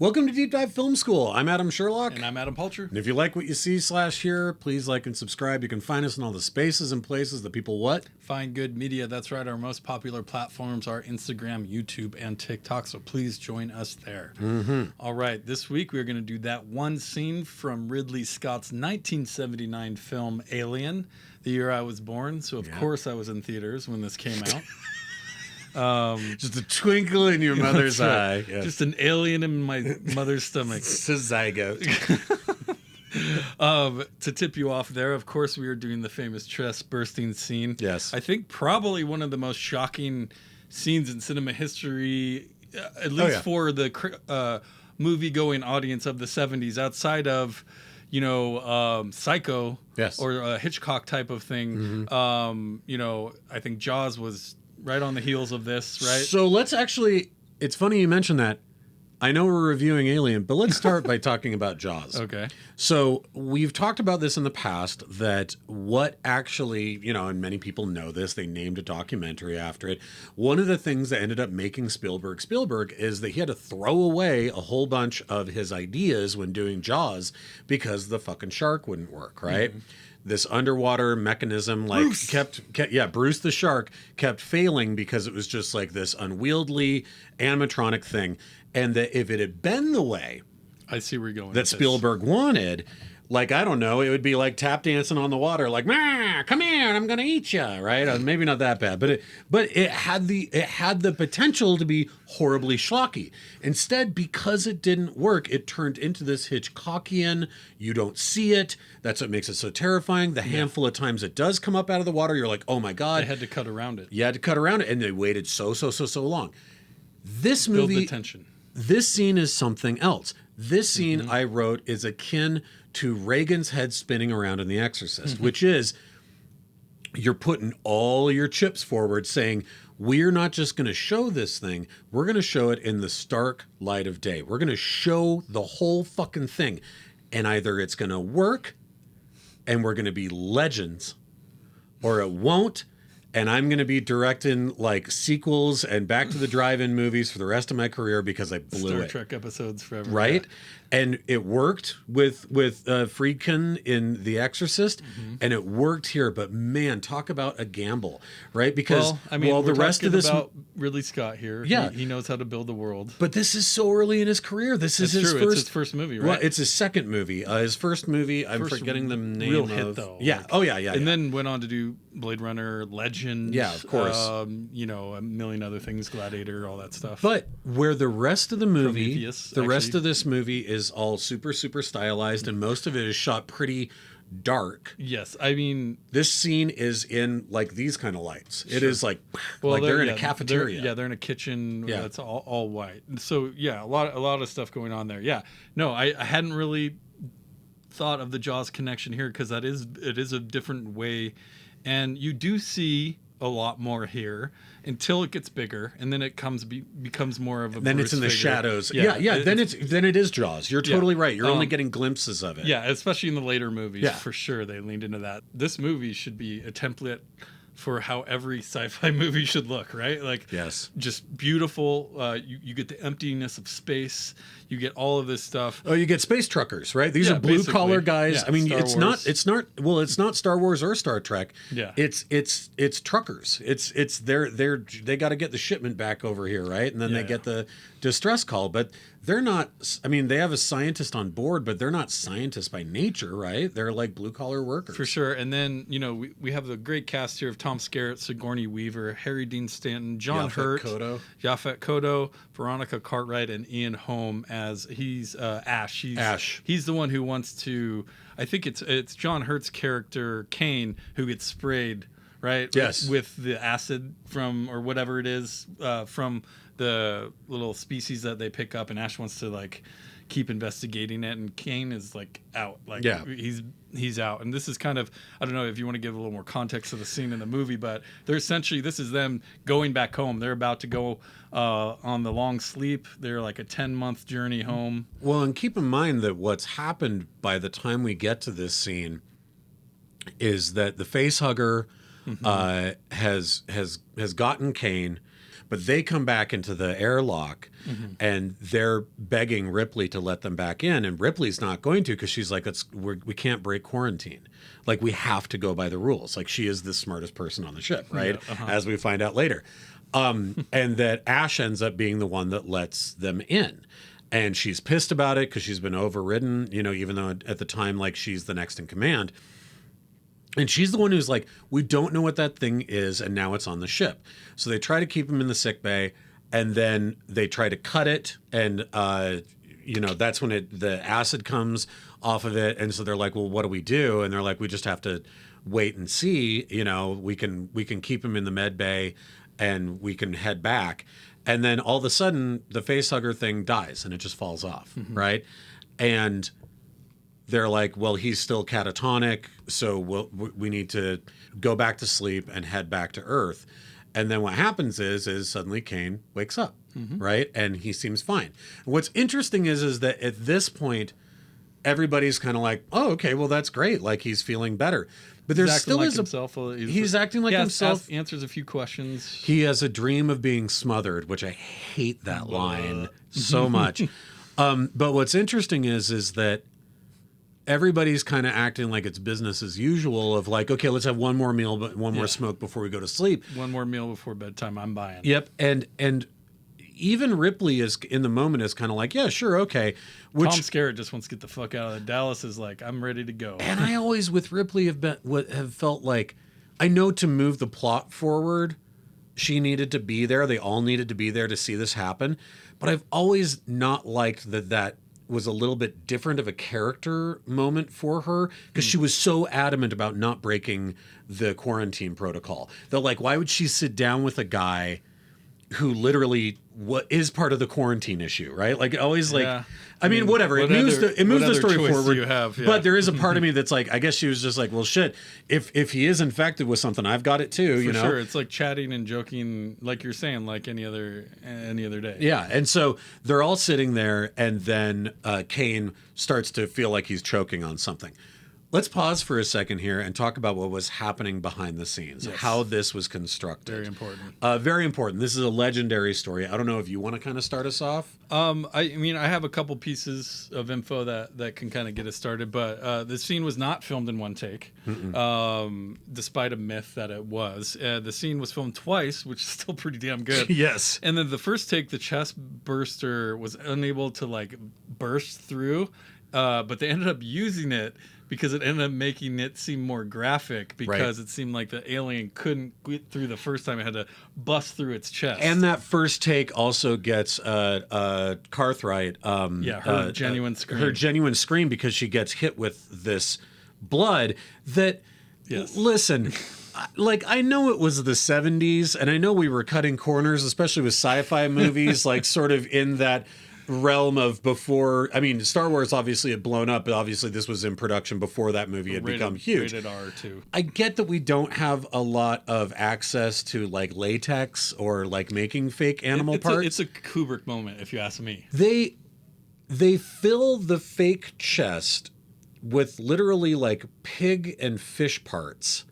Welcome to Deep Dive Film School. I'm Adam Sherlock. And I'm Adam Pulcher. And if you like what you see /hear, please like and subscribe. You can find us in all the spaces and places that people what? Find good media. That's right. Our most popular platforms are Instagram, YouTube, and TikTok. So please join us there. Mm-hmm. All right. This week we're going to do that one scene from Ridley Scott's 1979 film Alien, the year I was born. So of course I was in theaters when this came out. Just a twinkle in your mother's eye. Yes. Just an alien in my mother's stomach. It's a zygote. To tip you off there, of course, we are doing the famous chest bursting scene. Yes. I think probably one of the most shocking scenes in cinema history, at least for the movie-going audience of the 70s, outside of, Psycho or a Hitchcock type of thing. Mm-hmm. I think Jaws was right on the heels of this, right? So let's actually, it's funny you mentioned that. I know we're reviewing Alien, but let's start by talking about Jaws. Okay. So we've talked about this in the past, that what actually, and many people know this, they named a documentary after it. One of the things that ended up making Spielberg is that he had to throw away a whole bunch of his ideas when doing Jaws because the fucking shark wouldn't work, right? Mm-hmm. This underwater mechanism, Bruce. Bruce the shark kept failing because it was just like this unwieldy animatronic thing. And that if it had been the way I see where you're going that Spielberg wanted, like, I don't know, it would be like tap dancing on the water, like, come here, I'm gonna eat you, right? Maybe not that bad, but it had the potential to be horribly schlocky. Instead, because it didn't work, it turned into this Hitchcockian. You don't see it. That's what makes it so terrifying. The handful of times it does come up out of the water, you're like, oh my god. They had to cut around it. You had to cut around it, and they waited so long. This Build movie, the tension. This scene is something else. This scene I wrote is akin to Reagan's head spinning around in The Exorcist, which is you're putting all your chips forward saying, we're not just going to show this thing, we're going to show it in the stark light of day. We're going to show the whole fucking thing. And either it's going to work and we're going to be legends, or it won't. And I'm going to be directing like sequels and Back to the Drive-In movies for the rest of my career because I blew it. Star Trek episodes forever. Right? Yeah. And it worked with Friedkin in The Exorcist, and it worked here. But man, talk about a gamble, right? Because we're the rest of this about Ridley Scott here. Yeah, he knows how to build the world. But this is so early in his career. This is his first. It's his first movie, right? Well, it's his second movie. His first movie. I'm forgetting the name. Real hit though. Yeah. And then went on to do Blade Runner, Legend. Yeah, of course. A million other things, Gladiator, all that stuff. But where the rest of the movie, Prometheus, rest of this movie is all super stylized, and most of it is shot pretty dark. Yes, I mean, this scene is in like these kind of lights. It is like they're in a cafeteria. They're in a kitchen. Yeah, that's all white. So yeah, a lot of stuff going on there. Yeah, no, I hadn't really thought of the Jaws connection here because it is a different way, and you do see a lot more here until it gets bigger, and then it becomes more of a. Then Bruce it's in the figure. shadows. Yeah. Then it is Jaws. You're totally right. You're only getting glimpses of it. Yeah, especially in the later movies, for sure they leaned into that. This movie should be a template for how every sci-fi movie should look, right? Like, yes, just beautiful. You get the emptiness of space. You get all of this stuff. Oh, you get space truckers, right? These are blue collar guys. Yeah, I mean, it's Wars. not Star Wars or Star Trek. Yeah, it's truckers. It's they got to get the shipment back over here, right? And then they get the distress call, but they're not. I mean, they have a scientist on board, but they're not scientists by nature, right? They're like blue collar workers for sure. And then we have the great cast here of Tom Skerritt, Sigourney Weaver, Harry Dean Stanton, John Hurt, Yaphet Kotto, Veronica Cartwright, and Ian Holm as he's Ash. Ash. He's the one who wants to. I think it's John Hurt's character Kane who gets sprayed, right? Yes. With the acid from or whatever it is from the little species that they pick up, and Ash wants to like keep investigating it, and Kane is like out. Like he's out. And this is kind of, I don't know if you want to give a little more context to the scene in the movie, but they're essentially, this is them going back home. They're about to go on the long sleep. They're like a 10-month journey home. Well, and keep in mind that what's happened by the time we get to this scene is that the face hugger has gotten Kane, But they come back into the airlock and they're begging Ripley to let them back in. And Ripley's not going to because she's like, we can't break quarantine. Like, we have to go by the rules. Like, she is the smartest person on the ship, right? Yeah, as we find out later. And that Ash ends up being the one that lets them in. And she's pissed about it because she's been overridden, you know, even though at the time, like, she's the next in command. And she's the one who's like, we don't know what that thing is, and now it's on the ship. So they try to keep him in the sick bay, and then they try to cut it, and you know, that's when the acid comes off of it. And so they're like, well, what do we do? And they're like, we just have to wait and see. You know, we can keep him in the med bay, and we can head back. And then all of a sudden, the facehugger thing dies, and it just falls off, right? And they're like, well, he's still catatonic, so we need to go back to sleep and head back to Earth. And then what happens is suddenly Kane wakes up, right? And he seems fine. And what's interesting is that at this point, everybody's kind of like, oh, okay, well, that's great. Like, he's feeling better. But there's still like himself. He's acting like himself. Answers a few questions. He has a dream of being smothered, which I hate that line so much. But what's interesting is that everybody's kind of acting like it's business as usual of like, okay, let's have one more meal, but one more smoke before we go to sleep. One more meal before bedtime. I'm buying. Yep. And even Ripley is in the moment is kind of like, yeah, sure. Okay. Tom Skerritt just wants to get the fuck out of there. Dallas is like, I'm ready to go. And I always with Ripley have felt like, I know to move the plot forward, she needed to be there. They all needed to be there to see this happen. But I've always not liked that was a little bit different of a character moment for her because she was so adamant about not breaking the quarantine protocol. They're like, why would she sit down with a guy who literally is part of the quarantine issue, right? Like, always like, I mean, whatever. It moves the story forward. You have, But there is a part of me that's like, I guess she was just like, well, shit, if he is infected with something, I've got it too, you know? Sure. It's like chatting and joking, like you're saying, like any other day. Yeah. And so they're all sitting there, and then Kane starts to feel like he's choking on something. Let's pause for a second here and talk about what was happening behind the scenes, how this was constructed. Very important. Very important. This is a legendary story. I don't know if you want to kind of start us off. I mean, I have a couple pieces of info that can kind of get us started, but the scene was not filmed in one take, despite a myth that it was. The scene was filmed twice, which is still pretty damn good. Yes. And then the first take, the chest burster was unable to like burst through, but they ended up using it because it ended up making it seem more graphic because it seemed like the alien couldn't get through the first time. It had to bust through its chest. And that first take also gets Cartwright. Her genuine scream. Her genuine scream because she gets hit with this blood that, listen... Like, I know it was the 70s, and I know we were cutting corners, especially with sci-fi movies, like sort of in that realm of before. I mean, Star Wars obviously had blown up, but obviously this was in production before that movie had become huge. Rated R too. I get that we don't have a lot of access to like latex or like making fake animal parts. It's a Kubrick moment, if you ask me. They fill the fake chest with literally like pig and fish parts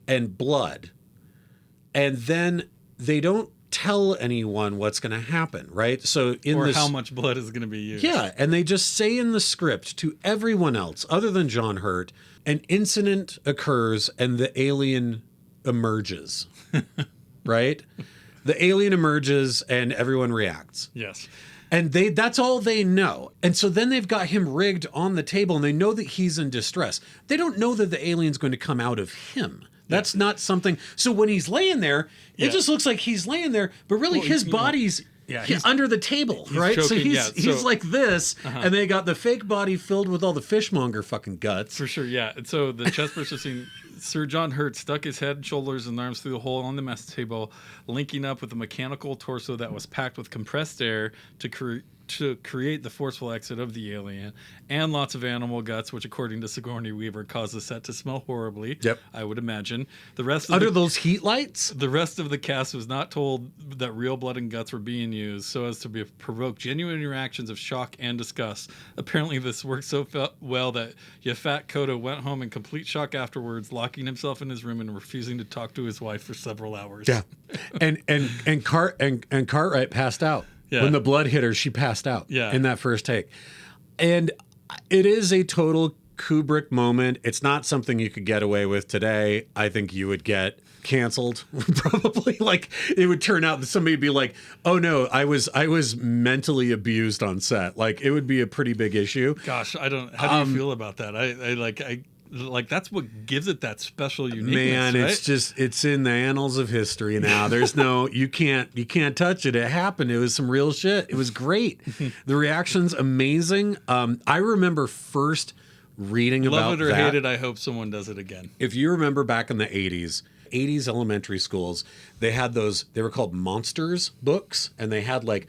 and blood, and then they don't tell anyone what's going to happen, right? So how much blood is going to be used. Yeah, and they just say in the script to everyone else other than John Hurt, an incident occurs and the alien emerges. Right? The alien emerges and everyone reacts. Yes. And that's all they know. And so then they've got him rigged on the table, and they know that he's in distress. They don't know that the alien's going to come out of him. That's not something. So when he's laying there, it just looks like he's laying there, but really his body's he's under the table, right? Choking, so he's like this, and they got the fake body filled with all the fishmonger fucking guts. For sure, yeah. And so the chest burster scene, Sir John Hurt stuck his head, shoulders, and arms through the hole on the mess table, linking up with a mechanical torso that was packed with compressed air to to create the forceful exit of the alien, and lots of animal guts, which according to Sigourney Weaver caused the set to smell horribly. Yep. I would imagine. The rest of Under those heat lights? the rest of the cast was not told that real blood and guts were being used so as to provoke genuine reactions of shock and disgust. Apparently this worked so well that Yaphet Kotto went home in complete shock afterwards, locking himself in his room and refusing to talk to his wife for several hours. Yeah. And Cartwright passed out. Yeah. When the blood hit her, she passed out. Yeah. In that first take. And it is a total Kubrick moment. It's not something you could get away with today. I think you would get canceled probably. Like, it would turn out that somebody would be like, oh no, I was mentally abused on set. Like, it would be a pretty big issue. Gosh, how do you feel about that? I like that's what gives it that special uniqueness. Man, right? it's in the annals of history now. There's no, you can't touch it. It happened. It was some real shit. It was great. The reaction's amazing. I remember first reading about that. Love it or hate it, I hope someone does it again. If you remember back in the 80s elementary schools, they had those, they were called Monsters books, and they had like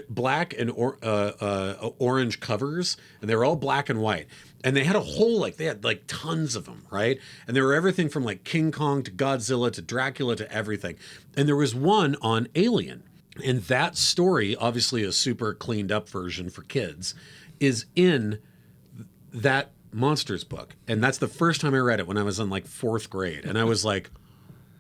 black and orange covers, and they were all black and white. And they had a whole, like, they had like tons of them, right? And there were everything from like King Kong to Godzilla to Dracula to everything. And there was one on Alien. And that story, obviously a super cleaned up version for kids, is in that Monsters book. And that's the first time I read it, when I was in like 4th grade. And I was like,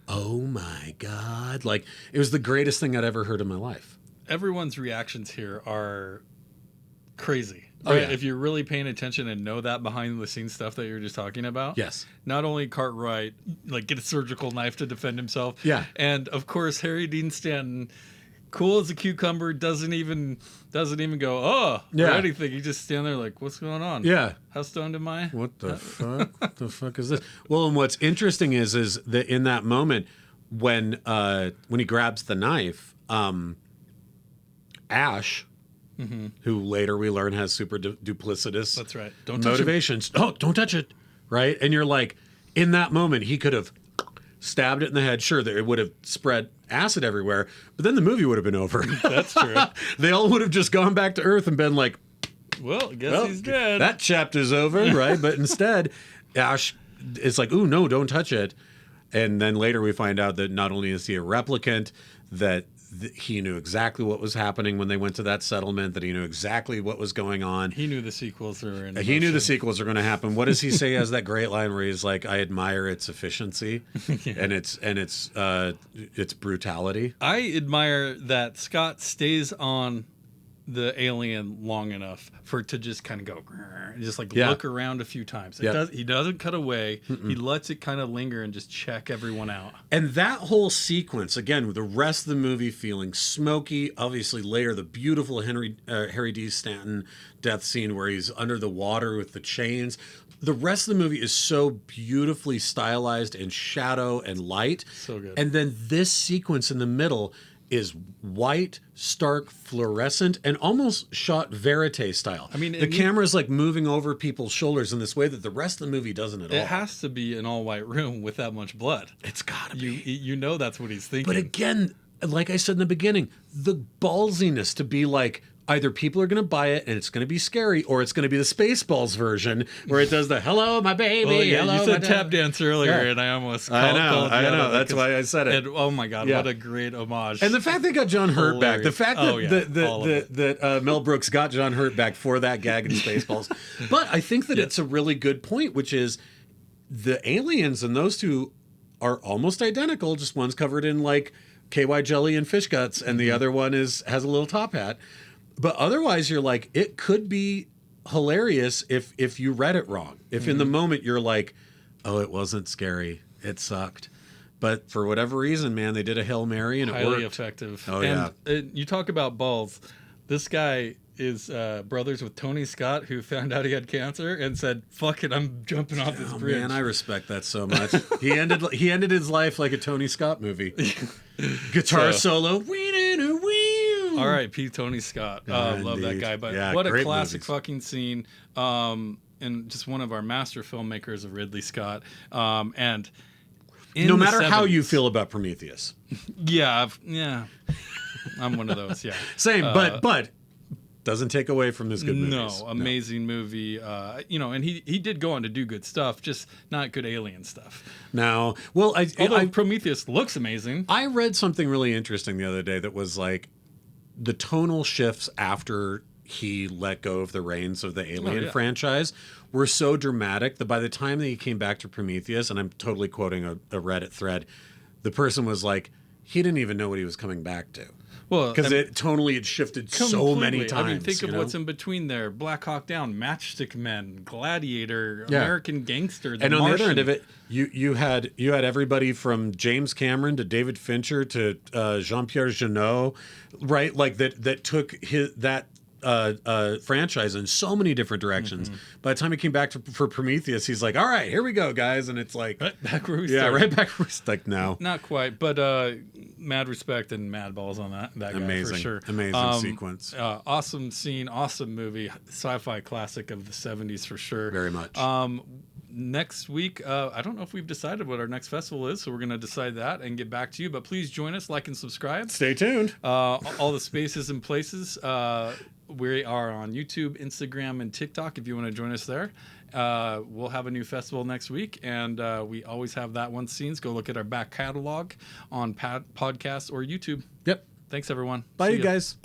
oh my God. Like, it was the greatest thing I'd ever heard in my life. Everyone's reactions here are crazy. Oh, right? yeah. If you're really paying attention and know that behind the scenes stuff that you're just talking about. Yes. Not only Cartwright, like, get a surgical knife to defend himself. Yeah. And of course, Harry Dean Stanton, cool as a cucumber, doesn't even go, oh, or anything. He just stand there like, what's going on? Yeah. How stoned am I? What the fuck? What the fuck is this? Well, and what's interesting is that in that moment when he grabs the knife, Ash, who later we learn has super duplicitous That's right. Don't touch motivations. Oh, don't touch it. Right? And you're like, in that moment, he could have stabbed it in the head. Sure, it would have spread acid everywhere, but then the movie would have been over. That's true. They all would have just gone back to Earth and been like, Well, I guess he's dead. that chapter's over, right? But instead, Ash is like, ooh, no, don't touch it. And then later we find out that not only is he a replicant, that he knew exactly what was happening when they went to that settlement, that he knew exactly what was going on. He knew the sequels were in He knew the sequels were going to happen. What does he say as that great line where he's like, I admire its efficiency and its brutality? I admire that Scott stays on the alien long enough for it to just kind of go and just like look around a few times. He doesn't cut away. He lets it kind of linger and just check everyone out. And that whole sequence, again, with the rest of the movie feeling smoky, obviously later the beautiful Harry D. Stanton death scene where he's under the water with the chains. The rest of the movie is so beautifully stylized in shadow and light. So good. And then this sequence in the middle is white, stark, fluorescent, and almost shot verite style. I mean, the camera's like moving over people's shoulders in this way that the rest of the movie doesn't at all. It has to be an all-white room with that much blood. It's gotta be. You know that's what he's thinking. But again, like I said in the beginning, the ballsiness to be like, either people are going to buy it and it's going to be scary, or it's going to be the Spaceballs version where it does the "Hello, my baby." Well, yeah, hello, you said tap dance earlier, and I almost called I know. That's why I said it. And, oh my God, what a great homage! And the fact they got John Hurt back, the fact that Mel Brooks got John Hurt back for that gag in Spaceballs. But I think that it's a really good point, which is the aliens and those two are almost identical. Just one's covered in like KY jelly and fish guts, and the other one has a little top hat. But otherwise, you're like, it could be hilarious if you read it wrong. If in the moment you're like, oh, it wasn't scary, it sucked. But for whatever reason, man, they did a Hail Mary and it worked. Highly effective. Oh, and you talk about balls. This guy is brothers with Tony Scott, who found out he had cancer and said, fuck it, I'm jumping off this bridge. Man, I respect that so much. He ended his life like a Tony Scott movie. Guitar solo. R.I.P. Tony Scott. Love that guy. But what a classic fucking scene. And just one of our master filmmakers of Ridley Scott. And no matter how you feel about Prometheus. Yeah. I'm one of those. Yeah. Same. But Doesn't take away from his good movies. No, amazing movie. And he did go on to do good stuff, just not good alien stuff. Now, well, Although Prometheus looks amazing. I read something really interesting the other day that was like the tonal shifts after he let go of the reins of the Alien franchise were so dramatic that by the time that he came back to Prometheus, and I'm totally quoting a Reddit thread, the person was like, he didn't even know what he was coming back to. Well, because it tonally had shifted so many times. Think of what's in between there: Black Hawk Down, Matchstick Men, Gladiator, American Gangster. And on the other end of it, you had everybody from James Cameron to David Fincher to Jean-Pierre Jeunet, right? Like that took that franchise in so many different directions. By the time he came back for Prometheus, he's like, all right, here we go, guys. And it's like, right back where we started. Right back where we started. No. Not quite, but mad respect and mad balls on that guy for sure. Amazing sequence. Awesome scene, awesome movie, sci-fi classic of the 70s for sure. Very much. Next week, I don't know if we've decided what our next festival is, so we're going to decide that and get back to you. But please join us, like and subscribe. Stay tuned. All the spaces and places. We are on YouTube, Instagram, and TikTok if you want to join us there. We'll have a new festival next week, and we always have that one scenes. Go look at our back catalog on podcast or YouTube. Yep. Thanks, everyone. Bye, you guys.